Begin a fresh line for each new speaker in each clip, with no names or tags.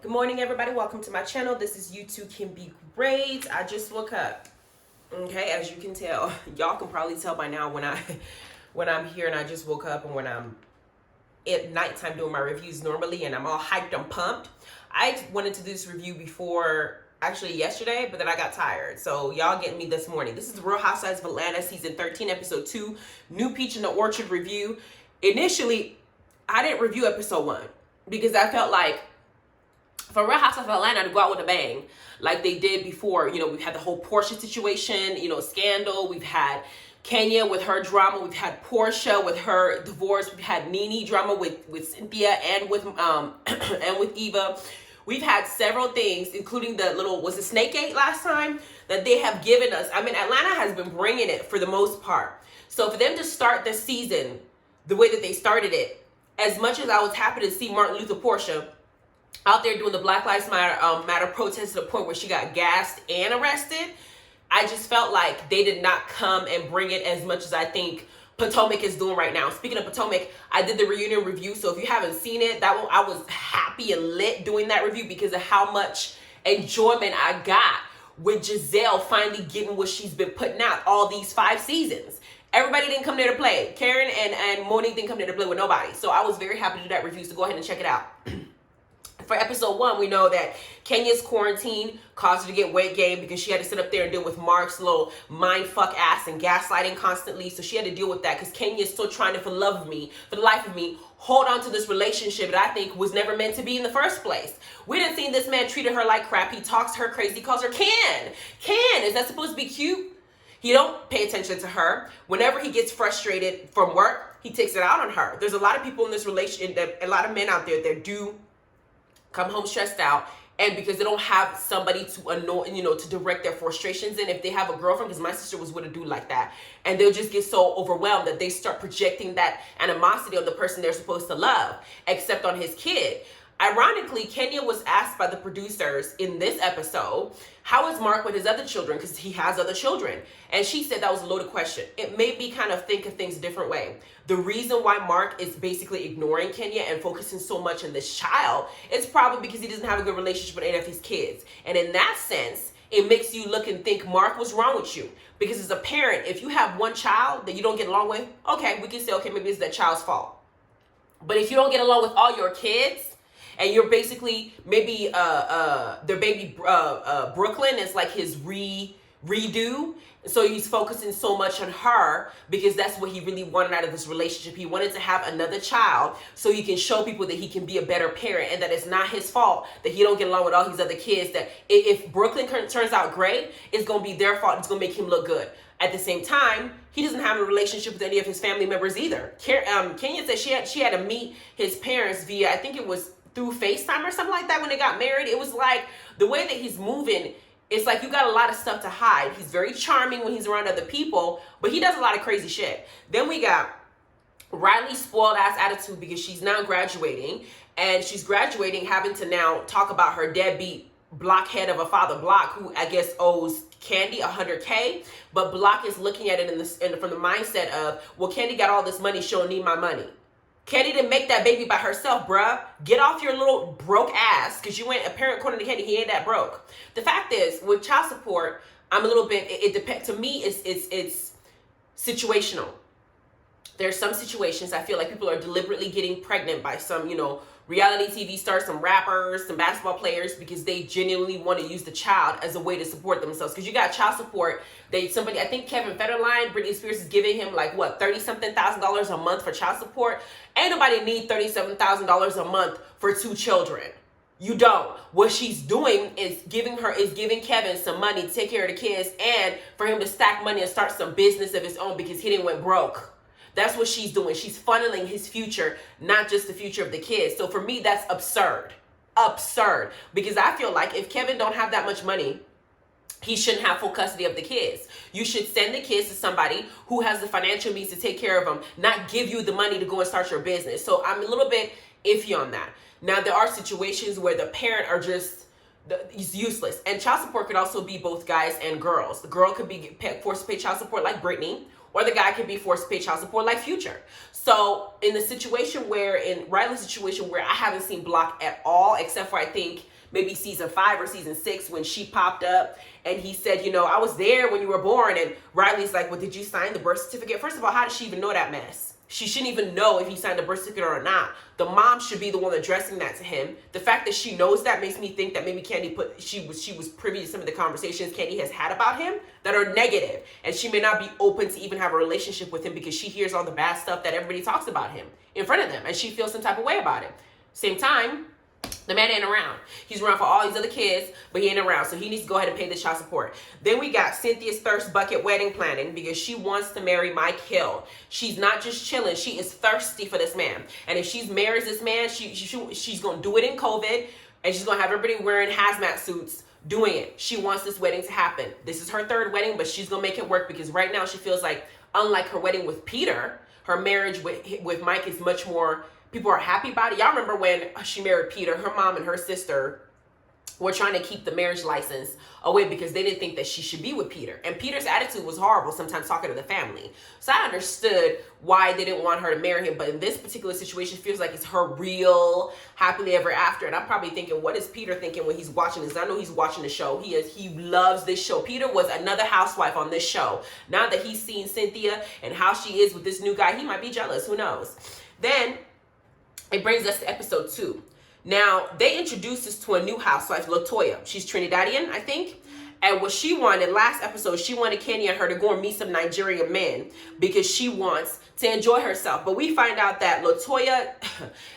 Good morning, everybody. Welcome to my channel. This is You Too Can Be Great. I just woke up. Okay, as you can tell, y'all can probably tell by now when I'm here and I just woke up, and when I'm at nighttime doing my reviews normally, and I'm all hyped and pumped. I wanted to do this review before, actually yesterday, but then I got tired. So y'all getting me this morning. This is the Real Housewives of Atlanta season 13, episode 2, New Peach in the Orchard review. Initially, I didn't review episode 1 because I felt like for Real Housewives of Atlanta to go out with a bang like they did before. You know, we've had the whole Portia situation, you know, scandal. We've had Kenya with her drama. We've had Portia with her divorce. We've had Nene drama with Cynthia and with and with Eva. We've had several things, including the little, was it Snakegate last time, that they have given us. I mean, Atlanta has been bringing it for the most part. So for them to start the season the way that they started it, as much as I was happy to see Martin Luther Portia out there doing the Black Lives Matter protest to the point where she got gassed and arrested, I just felt like they did not come and bring it as much as I think Potomac is doing right now. Speaking of Potomac, I did the reunion review, so if you haven't seen it, that one, I was happy and lit doing that review because of how much enjoyment I got with Giselle finally getting what she's been putting out all these 5 seasons. Everybody didn't come there to play. Karen and Monique didn't come there to play with nobody. So I was very happy to do that review, so go ahead and check it out. For episode 1, we know that Kenya's quarantine caused her to get weight gain because she had to sit up there and deal with Mark's little mind fuck ass and gaslighting constantly. So she had to deal with that because Kenya is still trying to, for the life of me, hold on to this relationship that I think was never meant to be in the first place. We done seen this man treated her like crap. He talks her crazy. He calls her Ken. Ken, is that supposed to be cute? He don't pay attention to her. Whenever he gets frustrated from work, he takes it out on her. There's a lot of people in this relationship, a lot of men out there that do come home stressed out, and because they don't have somebody to annoy, you know, to direct their frustrations in. If they have a girlfriend, because my sister was with a dude like that, and they'll just get so overwhelmed that they start projecting that animosity on the person they're supposed to love, except on his kid. Ironically, Kenya was asked by the producers in this episode, how is Mark with his other children? Because he has other children. And she said that was a loaded question. It made me kind of think of things a different way. The reason why Mark is basically ignoring Kenya and focusing so much on this child is probably because he doesn't have a good relationship with any of his kids. And in that sense, it makes you look and think, Mark, what's wrong with you? Because as a parent, if you have one child that you don't get along with, okay, we can say, okay, maybe it's that child's fault. But if you don't get along with all your kids, and you're basically maybe their baby Brooklyn is like his redo. So he's focusing so much on her because that's what he really wanted out of this relationship. He wanted to have another child so he can show people that he can be a better parent and that it's not his fault that he don't get along with all his other kids. That if Brooklyn turns out great, it's going to be their fault. It's going to make him look good. At the same time, he doesn't have a relationship with any of his family members either. Kenya said she had to meet his parents via, I think it was through FaceTime or something like that when they got married. It was like the way that he's moving, it's like you got a lot of stuff to hide. He's very charming when he's around other people, but he does a lot of crazy shit. Then we got Riley's spoiled ass attitude because she's now graduating, and she's graduating having to now talk about her deadbeat blockhead of a father, Block, who I guess owes Candy $100K, but Block is looking at it from the mindset of, well, Candy got all this money, she don't need my money. Candy didn't make that baby by herself, bruh. Get off your little broke ass, because you ain't, apparent according to Candy, he ain't that broke. The fact is, with child support, I'm a little bit, it depends, to me, it's situational. There's some situations I feel like people are deliberately getting pregnant by some, you know, reality TV stars, some rappers, some basketball players, because they genuinely want to use the child as a way to support themselves. Because you got child support, somebody, I think Kevin Federline, Britney Spears is giving him like, what, $30-something thousand a month for child support? Ain't nobody need $37,000 a month for 2 children. You don't. What she's doing is giving Kevin some money to take care of the kids and for him to stack money and start some business of his own because he didn't went broke. That's what she's doing. She's funneling his future, not just the future of the kids. So for me, that's absurd. Absurd. Because I feel like if Kevin don't have that much money, he shouldn't have full custody of the kids. You should send the kids to somebody who has the financial means to take care of them, not give you the money to go and start your business. So I'm a little bit iffy on that. Now, there are situations where the parent are just is useless. And child support could also be both guys and girls. The girl could be forced to pay child support like Brittany, or the guy can be forced to pay child support like Future. So in the situation where, in Riley's situation where I haven't seen Block at all, except for I think maybe season 5 or season 6 when she popped up and he said, you know, I was there when you were born. And Riley's like, well, did you sign the birth certificate? First of all, how did she even know that mess? She shouldn't even know if he signed the birth certificate or not. The mom should be the one addressing that to him. The fact that she knows that makes me think that maybe Candy she was privy to some of the conversations Candy has had about him that are negative, and she may not be open to even have a relationship with him because she hears all the bad stuff that everybody talks about him in front of them, and she feels some type of way about it. Same time, the man ain't around. He's around for all these other kids, but he ain't around. So he needs to go ahead and pay the child support. Then we got Cynthia's thirst bucket wedding planning because she wants to marry Mike Hill. She's not just chilling. She is thirsty for this man. And if she marries this man, she's going to do it in COVID. And she's going to have everybody wearing hazmat suits doing it. She wants this wedding to happen. This is her third wedding, but she's going to make it work because right now she feels like, unlike her wedding with Peter, her marriage with Mike is much more... People are happy about it. Y'all remember when she married Peter, her mom and her sister were trying to keep the marriage license away because they didn't think that she should be with Peter. And Peter's attitude was horrible, sometimes talking to the family. So I understood why they didn't want her to marry him. But in this particular situation, it feels like it's her real happily ever after. And I'm probably thinking, what is Peter thinking when he's watching this? I know he's watching the show. He loves this show. Peter was another housewife on this show. Now that he's seen Cynthia and how she is with this new guy, he might be jealous. Who knows? Then it brings us to episode 2. Now, they introduced us to a new housewife, Latoya. She's Trinidadian, I think. And what she wanted, last episode, she wanted Kenny and her to go and meet some Nigerian men because she wants to enjoy herself. But we find out that Latoya,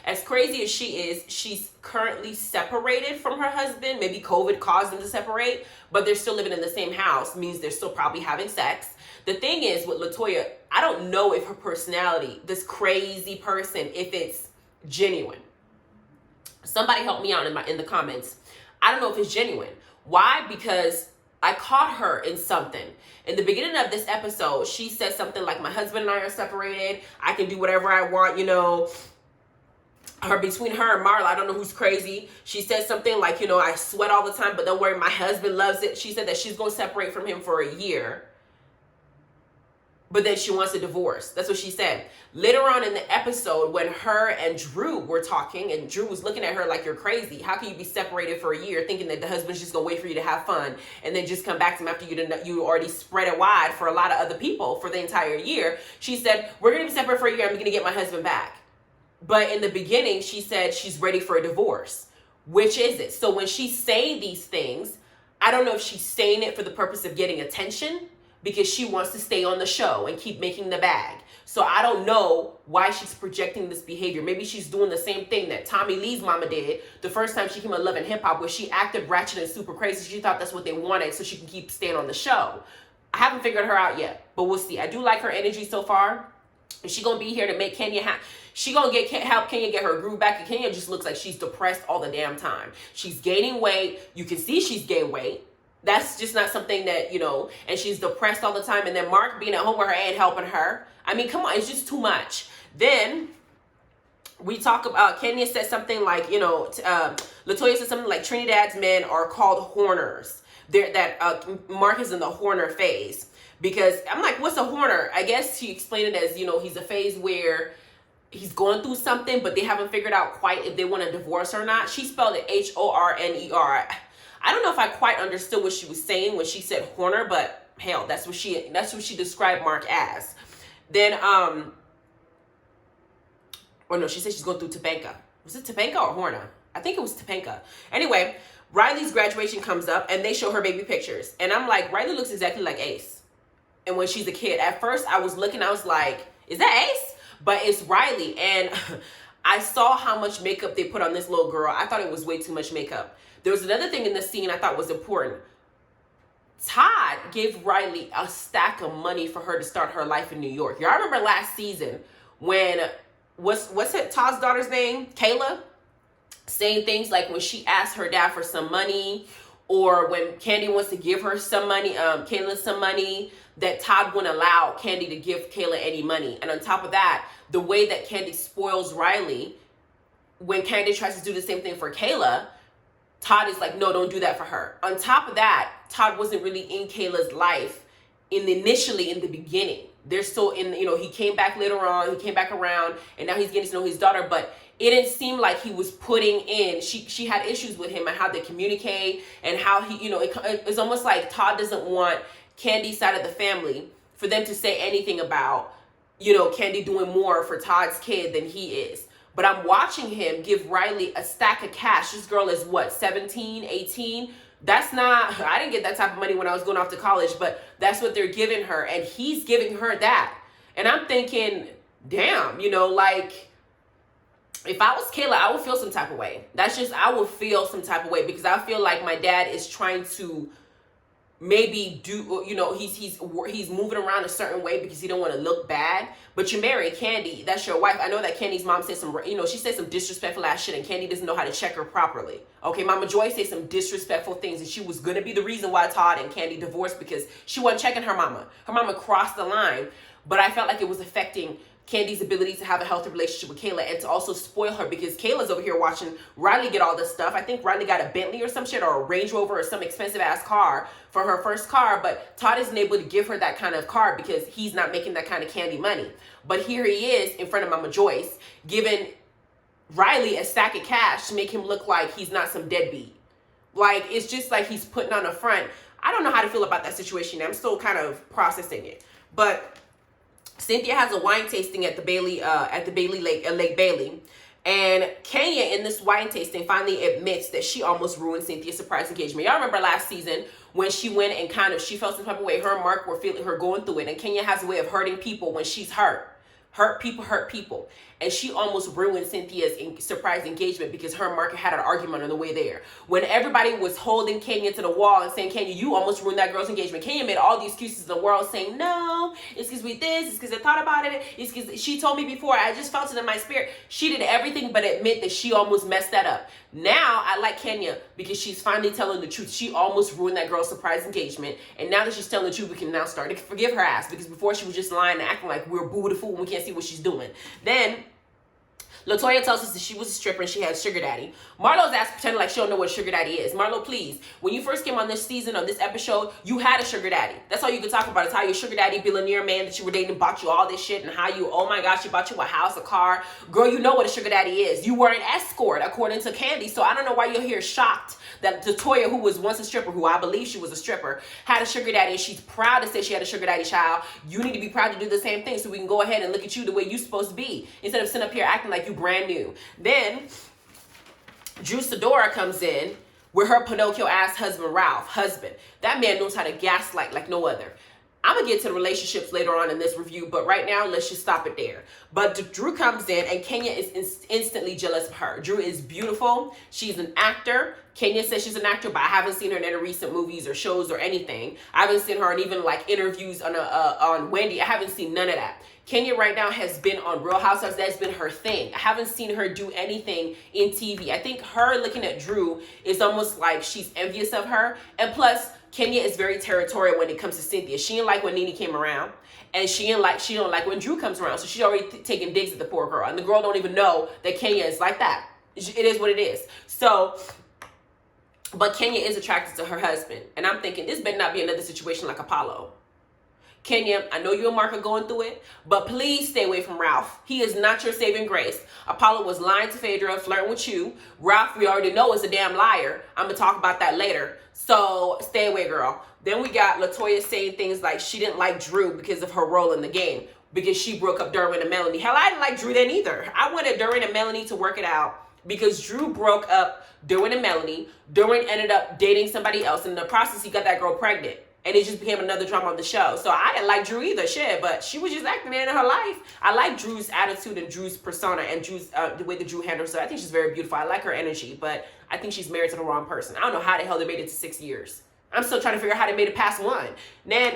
as crazy as she is, she's currently separated from her husband. Maybe COVID caused them to separate, but they're still living in the same house. Means they're still probably having sex. The thing is with Latoya, I don't know if her personality, this crazy person, if it's genuine. Somebody help me out in the comments. I don't know if it's genuine. Why? Because I caught her in something. In the beginning of this episode, she said something like, my husband and I are separated. I can do whatever I want, you know. Between her and Marla, I don't know who's crazy. She said something like, you know, I sweat all the time, but don't worry, my husband loves it. She said that she's going to separate from him for a year. But then she wants a divorce. That's what she said. Later on in the episode, when her and Drew were talking, and Drew was looking at her like, you're crazy. How can you be separated for a year thinking that the husband's just going to wait for you to have fun and then just come back to him after you already spread it wide for a lot of other people for the entire year? She said, we're going to be separate for a year. I'm going to get my husband back. But in the beginning, she said she's ready for a divorce. Which is it? So when she's saying these things, I don't know if she's saying it for the purpose of getting attention, because she wants to stay on the show and keep making the bag. So I don't know why she's projecting this behavior. Maybe she's doing the same thing that Tommy Lee's mama did the first time she came on Love and Hip Hop, where she acted ratchet and super crazy. She thought that's what they wanted so she can keep staying on the show. I haven't figured her out yet, but we'll see. I do like her energy so far. Is she gonna be here to make Kenya happy? She gonna help Kenya get her groove back. And Kenya just looks like she's depressed all the damn time. She's gaining weight. You can see she's gained weight. That's just not something that, you know, and she's depressed all the time. And then Mark being at home with her ain't helping her. I mean, come on, it's just too much. Then we talk about, Kenya said something like, you know, Latoya said something like Trinidad's men are called horners. Mark is in the horner phase. Because I'm like, what's a horner? I guess she explained it as, you know, he's a phase where he's going through something, but they haven't figured out quite if they want to divorce or not. She spelled it Horner. I don't know if I quite understood what she was saying when she said horner, but hell, that's what she described Mark as. Then, she said she's going through Topanga. Was it Topanga or Horner? I think it was Topanga. Anyway, Riley's graduation comes up and they show her baby pictures. And I'm like, Riley looks exactly like Ace. And when she's a kid, at first I was looking, I was like, is that Ace? But it's Riley. And I saw how much makeup they put on this little girl. I thought it was way too much makeup. There was another thing in the scene I thought was important. Todd gave Riley a stack of money for her to start her life in New York. Y'all remember last season when, what's it, Todd's daughter's name? Kayla? Saying things like when she asked her dad for some money, or when Candy wants to give her some money, Kayla some money, that Todd wouldn't allow Candy to give Kayla any money. And on top of that, the way that Candy spoils Riley, when Candy tries to do the same thing for Kayla, Todd is like, no, don't do that for her. On top of that, Todd wasn't really in Kayla's life initially in the beginning. they're still in, you know, he came back later on, he came back around, and now he's getting to know his daughter, but it didn't seem like he was putting in, she had issues with him and how they communicate and how he, you know, it's almost like Todd doesn't want Candy's side of the family for them to say anything about, you know, Candy doing more for Todd's kid than he is. But I'm watching him give Riley a stack of cash. This girl is what, 17, 18? That's not, I didn't get that type of money when I was going off to college, but that's what they're giving her. And he's giving her that. And I'm thinking, damn, you know, like, if I was Kayla, I would feel some type of way. That's just, I would feel some type of way because I feel like my dad is trying to maybe do, you know, he's moving around a certain way because he don't want to look bad. But you marry Candy, that's your wife. I know that Candy's mom said some, you know, she said some disrespectful ass shit, and Candy doesn't know how to check her properly. Okay, Mama Joy said some disrespectful things, and she was gonna be the reason why Todd and Candy divorced because she wasn't checking her mama. Her mama crossed the line, but I felt like it was affecting Candy's ability to have a healthy relationship with Kayla and to also spoil her because Kayla's over here watching Riley get all this stuff. I think Riley got a Bentley or some shit or a Range Rover or some expensive ass car for her first car, but Todd isn't able to give her that kind of car because he's not making that kind of Candy money. But here he is in front of Mama Joyce giving Riley a stack of cash to make him look like he's not some deadbeat. Like, it's just like he's putting on a front. I don't know how to feel about that situation. I'm still kind of processing it. But Cynthia has a wine tasting at the Bailey Lake Bailey, and Kenya in this wine tasting finally admits that she almost ruined Cynthia's surprise engagement. Y'all remember last season when she went and kind of, she felt some type of way. Her and Mark were feeling her going through it, and Kenya has a way of hurting people when she's hurt. Hurt people. And she almost ruined Cynthia's surprise engagement because her and Mark had an argument on the way there. When everybody was holding Kenya to the wall and saying, Kenya, you almost ruined that girl's engagement. Kenya made all the excuses in the world saying, no, it's because we this, it's because I thought about it, it's because she told me before, I just felt it in my spirit. She did everything but admit that she almost messed that up. Now, I like Kenya because she's finally telling the truth. She almost ruined that girl's surprise engagement. And now that she's telling the truth, we can now start to forgive her ass. Because before she was just lying and acting like we're beautiful and we can't see what she's doing. Then Latoya tells us that she was a stripper and she had sugar daddy. Marlo's ass pretending like she don't know what sugar daddy is. Marlo, please. When you first came on this season, on this episode, you had a sugar daddy. That's all you could talk about is how your sugar daddy, billionaire man that you were dating, bought you all this shit and how you, oh my gosh, she bought you a house, a car. Girl, you know what a sugar daddy is. You were an escort, according to Candy. So I don't know why you're here shocked that Latoya, who was once a stripper, who I believe she was a stripper, had a sugar daddy, and she's proud to say she had a sugar daddy child. You need to be proud to do the same thing so we can go ahead and look at you the way you're supposed to be instead of sitting up here acting like you brand new. Then Drew Sidora comes in with her Pinocchio ass husband, Ralph. That man knows how to gaslight like no other. I'm going to get to the relationships later on in this review, but right now, let's just stop it there. But Drew comes in, and Kenya is instantly jealous of her. Drew is beautiful. She's an actor. Kenya says she's an actor, but I haven't seen her in any recent movies or shows or anything. I haven't seen her in even like interviews on Wendy. I haven't seen none of that. Kenya right now has been on Real Housewives. That's been her thing. I haven't seen her do anything in TV. I think her looking at Drew is almost like she's envious of her. And plus, Kenya is very territorial when it comes to Cynthia. She didn't like when Nene came around, and she don't like when Drew comes around. So she's already taking digs at the poor girl, and the girl don't even know that Kenya is like that. It is what it is. So, but Kenya is attracted to her husband, and I'm thinking this better not be another situation like Apollo. Kenya, I know you and Mark are going through it, but please stay away from Ralph. He is not your saving grace. Apollo was lying to Phaedra, flirting with you. Ralph, we already know, is a damn liar. I'm going to talk about that later. So stay away, girl. Then we got Latoya saying things like she didn't like Drew because of her role in the game, because she broke up Derwin and Melanie. Hell, I didn't like Drew then either. I wanted Derwin and Melanie to work it out because Drew broke up Derwin and Melanie. Derwin ended up dating somebody else. In the process, he got that girl pregnant. And it just became another drama on the show. So I didn't like Drew either, shit. But she was just acting in her life. I like Drew's attitude and Drew's persona and Drew's the way that Drew handles her. I think she's very beautiful. I like her energy. But I think she's married to the wrong person. I don't know how the hell they made it to 6 years. I'm still trying to figure out how they made it past 1. Then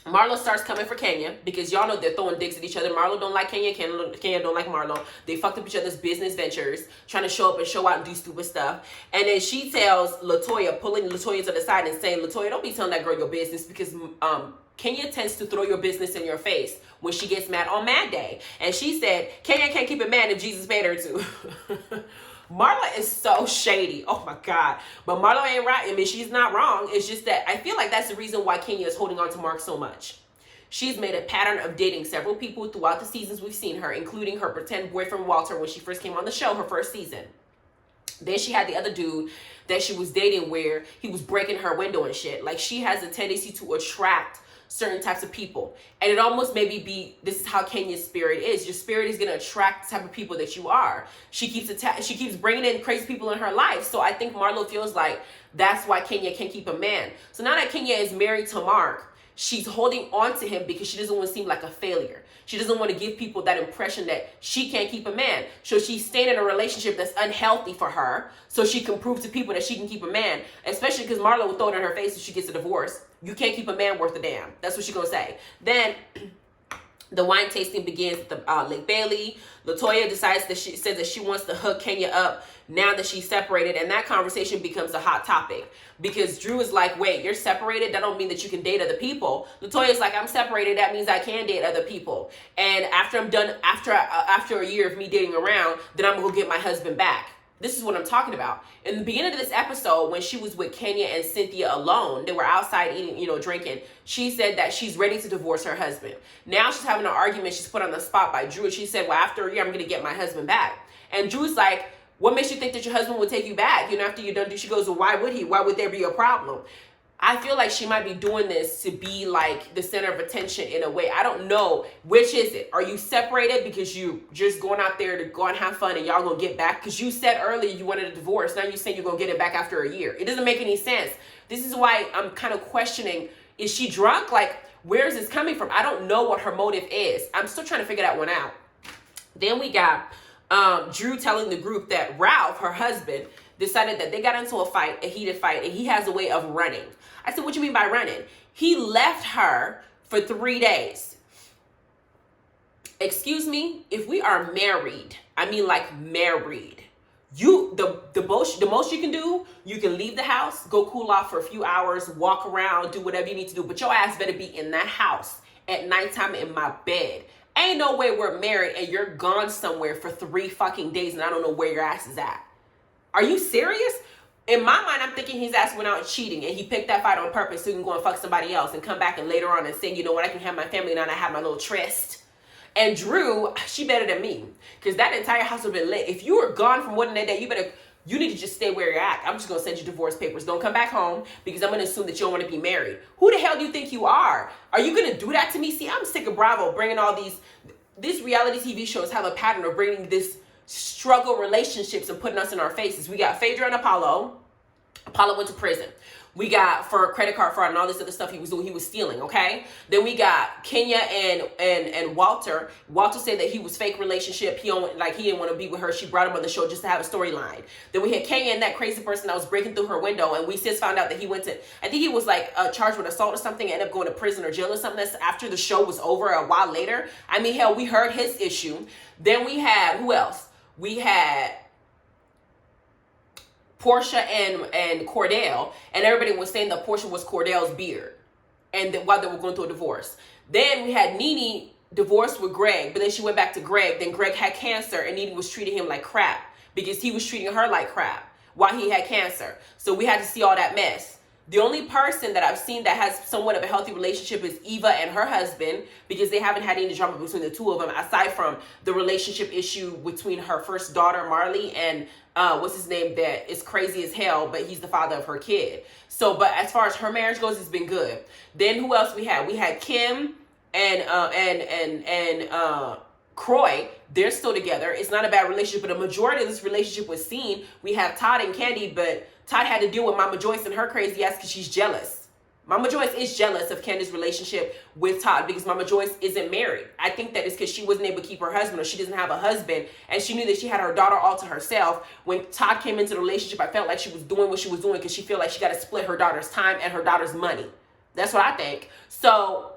Marlo starts coming for Kenya because y'all know they're throwing digs at each other. Marlo don't like Kenya. Kenya don't like Marlo. They fucked up each other's business ventures, trying to show up and show out and do stupid stuff. And then she tells Latoya, pulling Latoya to the side and saying, Latoya, don't be telling that girl your business because Kenya tends to throw your business in your face when she gets mad on Mad Day. And she said, Kenya can't keep it mad if Jesus paid her to. Marla is so shady. Oh my God. But Marla ain't right. I mean, she's not wrong. It's just that I feel like that's the reason why Kenya is holding on to Mark so much. She's made a pattern of dating several people throughout the seasons we've seen her, including her pretend boyfriend Walter when she first came on the show, her first season. Then she had the other dude that she was dating where he was breaking her window and shit. Like, she has a tendency to attract certain types of people. And it almost maybe be, this is how Kenya's spirit is. Your spirit is going to attract the type of people that you are. She keeps bringing in crazy people in her life. So I think Marlo feels like that's why Kenya can't keep a man. So now that Kenya is married to Mark, she's holding on to him because she doesn't want to seem like a failure. She doesn't want to give people that impression that she can't keep a man. So she's staying in a relationship that's unhealthy for her so she can prove to people that she can keep a man, especially because Marlo will throw it in her face if she gets a divorce. You can't keep a man worth a damn. That's what she's going to say. Then the wine tasting begins at the Lake Bailey. Latoya says that she wants to hook Kenya up now that she's separated, and that conversation becomes a hot topic because Drew is like, wait, you're separated? That don't mean that you can date other people. Latoya's like, I'm separated. That means I can date other people. And after I'm done, after a year of me dating around, then I'm going to go get my husband back. This is what I'm talking about. In the beginning of this episode, when she was with Kenya and Cynthia alone, they were outside eating, drinking. She said that she's ready to divorce her husband. Now she's having an argument. She's put on the spot by Drew. She said, well, after a year, I'm going to get my husband back. And Drew's like, what makes you think that your husband would take you back? After you're done, she goes, well, why would he? Why would there be a problem? I feel like she might be doing this to be like the center of attention in a way. I don't know. Which is it? Are you separated because you just going out there to go and have fun and y'all gonna get back? Because you said earlier you wanted a divorce. Now you're saying you're gonna get it back after a year. It doesn't make any sense. This is why I'm kind of questioning, is she drunk? Like, where is this coming from? I don't know what her motive is. I'm still trying to figure that one out. Then we got Drew telling the group that Ralph, her husband, decided that they got into a heated fight, and he has a way of running. I said, what you mean by running? He left her for 3 days. Excuse me, if we are married, I mean like married, the most you can do, you can leave the house, go cool off for a few hours, walk around, do whatever you need to do, but your ass better be in that house at nighttime in my bed. Ain't no way we're married and you're gone somewhere for 3 fucking days and I don't know where your ass is at. Are you serious? In my mind, I'm thinking his ass went out cheating and he picked that fight on purpose so he can go and fuck somebody else and come back and later on and say, you know what, I can have my family now and I have my little tryst. And Drew, she better than me because that entire house would have been lit. If you were gone from one day, you need to just stay where you're at. I'm just going to send you divorce papers. Don't come back home because I'm going to assume that you don't want to be married. Who the hell do you think you are? Are you going to do that to me? See, I'm sick of Bravo bringing all these reality TV shows have a pattern of bringing this struggle relationships and putting us in our faces. We got Phaedra and Apollo. Apollo went to prison. We got for credit card fraud and all this other stuff he was doing. He was stealing, okay? Then we got Kenya and Walter. Walter said that he was fake relationship. He didn't want to be with her. She brought him on the show just to have a storyline. Then we had Kenya and that crazy person that was breaking through her window. And we since found out that he went to, I think he was like charged with assault or something, ended up going to prison or jail or something. That's after the show was over a while later. I mean, hell, we heard his issue. Then we had, who else? We had Portia and Cordell, and everybody was saying that Portia was Cordell's beard, and that while they were going through a divorce. Then we had Nene divorced with Greg, but then she went back to Greg. Then Greg had cancer, and Nene was treating him like crap because he was treating her like crap while he had cancer. So we had to see all that mess. The only person that I've seen that has somewhat of a healthy relationship is Eva and her husband, because they haven't had any drama between the two of them, aside from the relationship issue between her first daughter, Marley, and what's his name that is crazy as hell, but he's the father of her kid. So, but as far as her marriage goes, it's been good. Then who else we had? We had Kim and Croy. They're still together. It's not a bad relationship, but a majority of this relationship was seen. We have Todd and Candy, but Todd had to deal with Mama Joyce and her crazy ass because she's jealous. Mama Joyce is jealous of Candy's relationship with Todd because Mama Joyce isn't married. I think that is because she wasn't able to keep her husband, or she doesn't have a husband, and she knew that she had her daughter all to herself. When Todd came into the relationship, I felt like she was doing what she was doing because she felt like she got to split her daughter's time and her daughter's money. That's what I think. So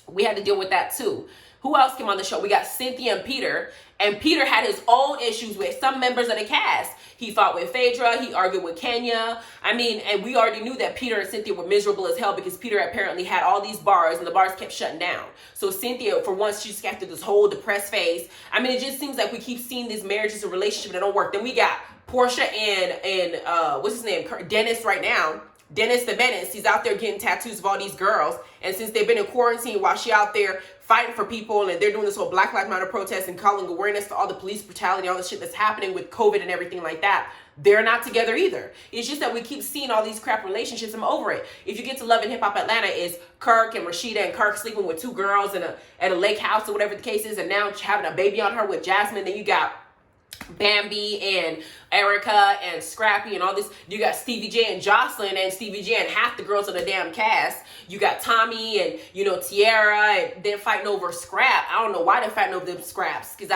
we had to deal with that too. Who else came on the show? We got Cynthia and Peter had his own issues with some members of the cast. He fought with Phaedra. He argued with Kenya. I mean, and we already knew that Peter and Cynthia were miserable as hell because Peter apparently had all these bars and the bars kept shutting down. So Cynthia, for once, she just got through this whole depressed phase. I mean, it just seems like we keep seeing these marriages and relationships that don't work. Then we got Portia and what's his name? Dennis right now. Dennis the Menace, he's out there getting tattoos of all these girls. And since they've been in quarantine while she out there fighting for people and they're doing this whole Black Lives Matter protest and calling awareness to all the police brutality, all the shit that's happening with COVID and everything like that, they're not together either. It's just that we keep seeing all these crap relationships. I'm over it. If you get to Love and Hip Hop Atlanta, is Kirk and Rashida and Kirk sleeping with two girls in at a lake house or whatever the case is, and now having a baby on her with Jasmine. Then you got Bambi and Erica and Scrappy and all this. You got Stevie J and Jocelyn and Stevie J and half the girls on the damn cast. You got Tommy and, you know, Tiara, and they're fighting over scrap. I don't know why they're fighting over them scraps, because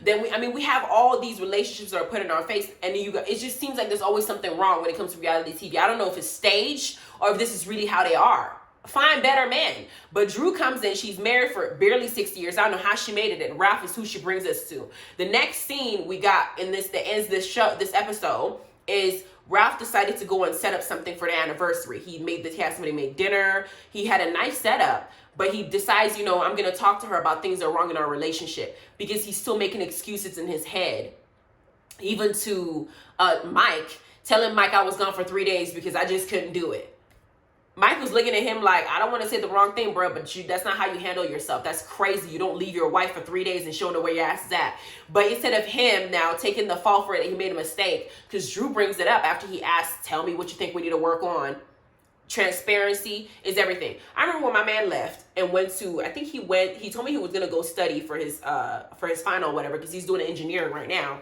Then we have all these relationships that are put in our face, and then it just seems like there's always something wrong when it comes to reality TV. I don't know if it's staged or if this is really how they are. Find better men. But Drew comes in, she's married for barely 6 years. I don't know how she made it, and Ralph is who she brings us to. The next scene we got in this that ends this episode is Ralph decided to go and set up something for the anniversary. He had somebody make dinner. He had a nice setup, but he decides, you know, I'm gonna talk to her about things that are wrong in our relationship, because he's still making excuses in his head. Even to Mike, telling Mike I was gone for 3 days because I just couldn't do it. Mike was looking at him like, I don't want to say the wrong thing, bro, but that's not how you handle yourself. That's crazy. You don't leave your wife for 3 days and show her where your ass is at. But instead of him now taking the fall for it, he made a mistake, because Drew brings it up after he asks, tell me what you think we need to work on. Transparency is everything. I remember when my man left and went to, I think he told me he was going to go study for his final or whatever, because he's doing engineering right now.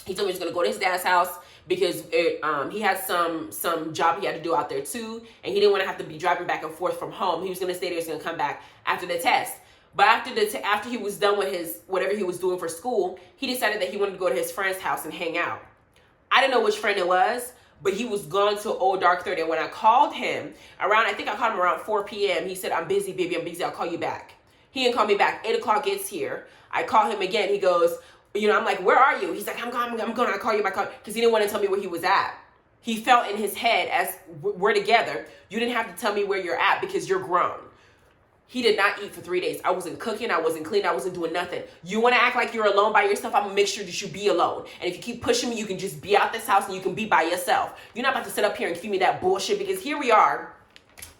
He told me he was going to go to his dad's house, because he had some job he had to do out there too, and he didn't want to have to be driving back and forth from home. He was going to stay there. He was going to come back after the test. But after he was done with his whatever he was doing for school, he decided that he wanted to go to his friend's house and hang out. I didn't know which friend it was, but he was gone till old dark 30. And when I called him I think I called him around 4 p.m. He said, I'm busy, baby. I'm busy. I'll call you back. He didn't call me back. 8 o'clock gets here. I call him again. He goes, you know, I'm like, where are you? He's like, I'm going to call you my car, because he didn't want to tell me where he was at. He felt in his head, as we're together, you didn't have to tell me where you're at because you're grown. He did not eat for 3 days. I wasn't cooking. I wasn't cleaning. I wasn't doing nothing. You want to act like you're alone by yourself? I'm going to make sure that you be alone. And if you keep pushing me, you can just be out this house and you can be by yourself. You're not about to sit up here and feed me that bullshit, because here we are.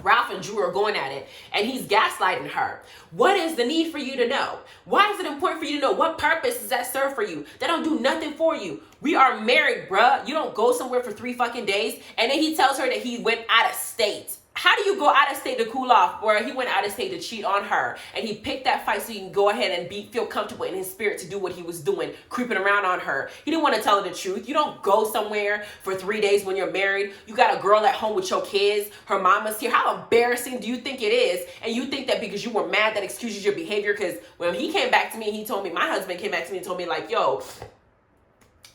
Ralph and Drew are going at it, and he's gaslighting her. What is the need for you to know? Why is it important for you to know? What purpose does that serve for you? That don't do nothing for you. We are married, bruh. You don't go somewhere for 3 fucking days. And then he tells her that he went out of state. How do you go out of state to cool off, where he went out of state to cheat on her, and he picked that fight so he can go ahead and feel comfortable in his spirit to do what he was doing, creeping around on her. He didn't want to tell her the truth. You don't go somewhere for 3 days when you're married. You got a girl at home with your kids. Her mama's here. How embarrassing do you think it is? And you think that because you were mad that excuses your behavior? Because when he came back to me, he told me, my husband came back to me and told me like, yo,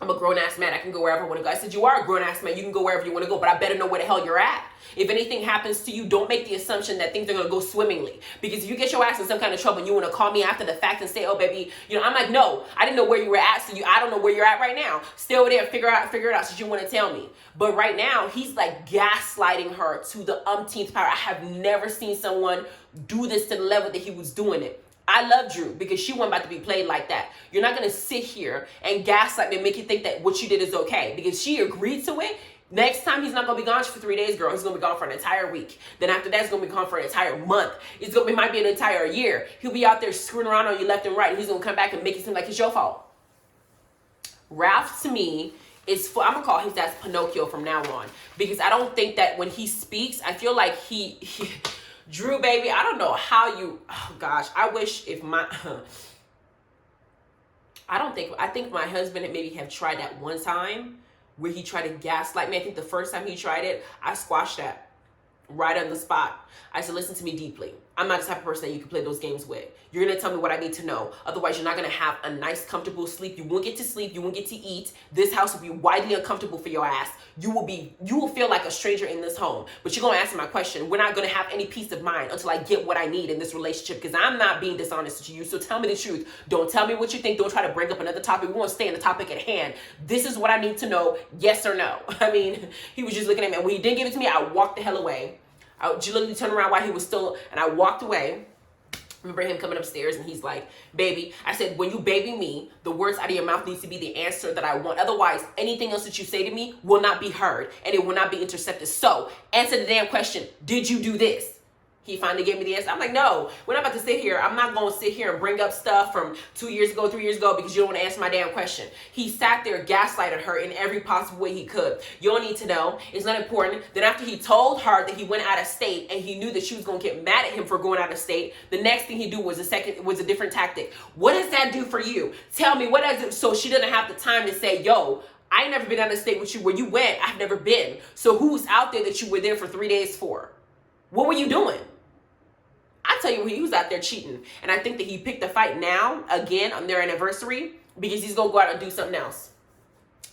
I'm a grown-ass man. I can go wherever I want to go. I said, you are a grown-ass man. You can go wherever you want to go, but I better know where the hell you're at. If anything happens to you, don't make the assumption that things are going to go swimmingly. Because if you get your ass in some kind of trouble and you want to call me after the fact and say, oh, baby, you know, I'm like, no, I didn't know where you were at, so I don't know where you're at right now. Stay over there and figure it out since you want to tell me. But right now, he's like gaslighting her to the umpteenth power. I have never seen someone do this to the level that he was doing it. I love Drew because she wasn't about to be played like that. You're not going to sit here and gaslight me and make you think that what you did is okay, because she agreed to it. Next time, he's not going to be gone for 3 days, girl. He's going to be gone for an entire week. Then after that, he's going to be gone for an entire month. It might be an entire year. He'll be out there screwing around on you left and right. And he's going to come back and make it seem like it's your fault. Ralph, to me, I'm going to call his dad Pinocchio from now on, because I don't think that when he speaks, I feel like he Drew, baby, I don't know how you, oh gosh, I wish if I think my husband had maybe have tried that one time where he tried to gaslight me. I think the first time he tried it, I squashed that right on the spot. I said, listen to me deeply. I'm not the type of person that you can play those games with. You're going to tell me what I need to know. Otherwise, you're not going to have a nice, comfortable sleep. You won't get to sleep. You won't get to eat. This house will be widely uncomfortable for your ass. You will feel like a stranger in this home. But you're going to answer my question. We're not going to have any peace of mind until I get what I need in this relationship, because I'm not being dishonest to you. So tell me the truth. Don't tell me what you think. Don't try to bring up another topic. We want to stay in the topic at hand. This is what I need to know. Yes or no? I mean, he was just looking at me. And when he didn't give it to me, I walked the hell away. I literally turned around while he was still, and I walked away. Remember him coming upstairs and he's like, baby, I said, when you baby me, the words out of your mouth needs to be the answer that I want. Otherwise, anything else that you say to me will not be heard and it will not be intercepted. So answer the damn question. Did you do this? He finally gave me the answer. I'm like, no, we're not about to sit here. I'm not going to sit here and bring up stuff from 2 years ago, 3 years ago, because you don't want to answer my damn question. He sat there, gaslighted her in every possible way he could. You don't need to know. It's not important. Then after he told her that he went out of state and he knew that she was going to get mad at him for going out of state, the next thing he do was a different tactic. What does that do for you? Tell me, what does it, so she doesn't have the time to say, yo, I ain't never been out of state with you. Where you went, I've never been. So who's out there that you were there for 3 days for? What were you doing? I tell you, he was out there cheating. And I think that he picked a fight now, again, on their anniversary, because he's going to go out and do something else.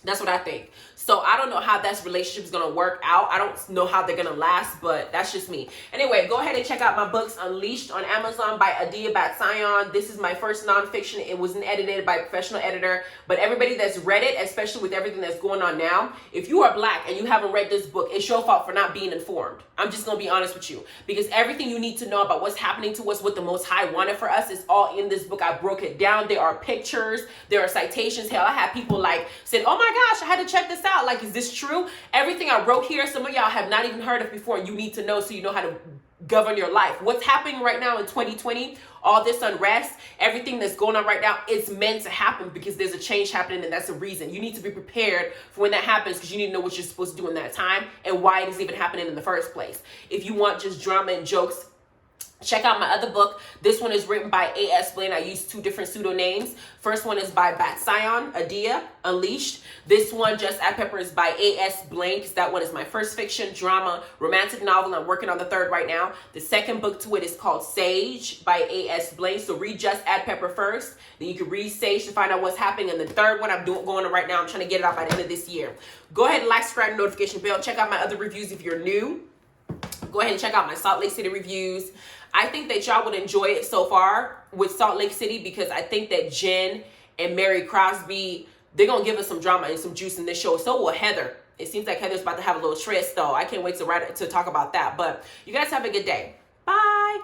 That's what I think. So I don't know how that relationship is going to work out. I don't know how they're going to last, but that's just me. Anyway, go ahead and check out my books, Unleashed on Amazon by Adiya Bat-Tziyon. This is my first nonfiction. It wasn't edited by a professional editor, but everybody that's read it, especially with everything that's going on now, if you are Black and you haven't read this book, it's your fault for not being informed. I'm just going to be honest with you, because everything you need to know about what's happening to us, what the Most High wanted for us, is all in this book. I broke it down. There are pictures. There are citations. Hell, I had people like said, oh my gosh, I had to check this out. Like, is this true? Everything I wrote here, some of y'all have not even heard of before. You need to know so you know how to govern your life. What's happening right now in 2020, all this unrest, everything that's going on right now, it's meant to happen because there's a change happening, and that's a reason. You need to be prepared for when that happens, because you need to know what you're supposed to do in that time and why it is even happening in the first place. If you want just drama and jokes, check out my other book. This one is written by A.S. Blaine. I use 2 different pseudo names. First one is by Bat-Tziyon, Adiya, Unleashed. This one, Just Add Pepper, is by A.S. Blaine, because that one is my first fiction, drama, romantic novel. I'm working on the third right now. The second book to it is called Sage by A.S. Blaine. So read Just Add Pepper first. Then you can read Sage to find out what's happening. And the third one going on right now. I'm trying to get it out by the end of this year. Go ahead and like, subscribe, and notification bell. Check out my other reviews if you're new. Go ahead and check out my Salt Lake City reviews. I think that y'all would enjoy it so far with Salt Lake City, because I think that Jen and Mary Crosby, they're going to give us some drama and some juice in this show. So will Heather. It seems like Heather's about to have a little tryst, though. I can't wait to talk about that. But you guys have a good day. Bye.